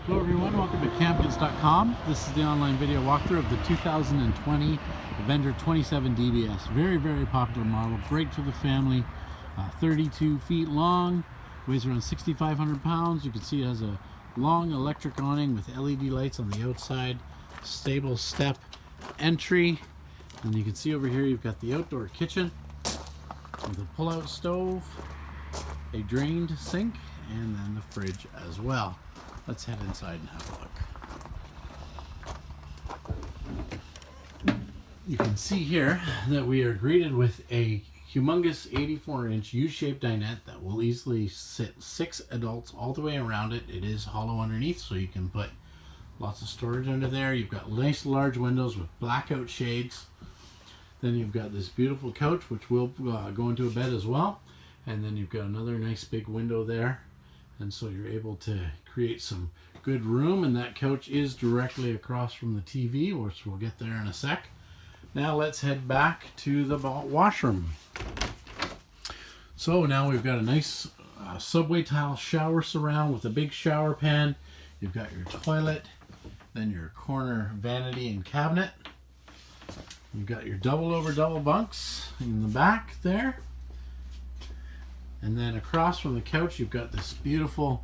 Hello everyone, welcome to campkins.com. This is the online video walkthrough of the 2020 Avenger 27DBS. Very popular model, great for the family. 32 feet long, weighs around 6,500 pounds. You can see it has a long electric awning with LED lights on the outside, stable step entry. And you can see over here you've got the outdoor kitchen with a pull-out stove, a drained sink, and then the fridge as well. Let's head inside and have a look. You can see here that we are greeted with a humongous 84-inch U-shaped dinette that will easily sit 6 adults all the way around it. It is hollow underneath, so you can put lots of storage under there. You've got nice large windows with blackout shades. Then you've got this beautiful couch, which will go into a bed as well. And then you've got another nice big window there. And so you're able to create some good room, and that couch is directly across from the TV, which we'll get there in a sec. Now let's head back to the washroom. So now we've got a nice subway tile shower surround with a big shower pan. You've got your toilet, then your corner vanity and cabinet. You've got your double bunks in the back there. And then across from the couch, you've got this beautiful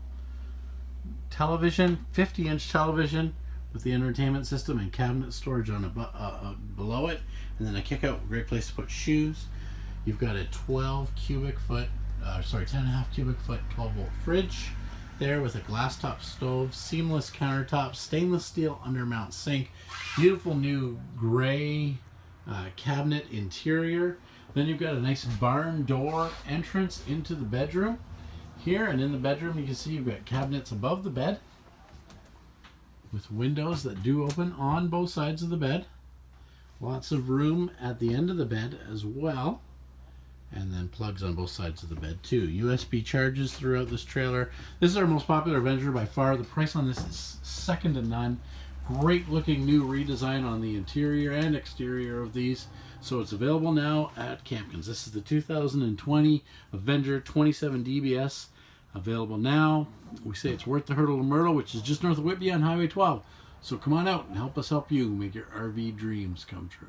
television, 50-inch television with the entertainment system and cabinet storage on below it. And then a kick-out, great place to put shoes. You've got a 10.5 cubic foot, 12-volt fridge there with a glass top stove, seamless countertops, stainless steel undermount sink, beautiful new gray cabinet interior. Then you've got a nice barn door entrance into the bedroom here, and in the bedroom you can see you've got cabinets above the bed with windows that do open on both sides of the bed. Lots of room at the end of the bed as well, and then plugs on both sides of the bed too. USB charges throughout this trailer. This is our most popular Avenger by far. The price on this is second to none. Great looking new redesign on the interior and exterior of these. So it's available now at Campkins. This is the 2020 Avenger 27DBS. Available now. We say it's worth the hurdle to Myrtle, which is just north of Whitby on Highway 12. So come on out and help us help you make your RV dreams come true.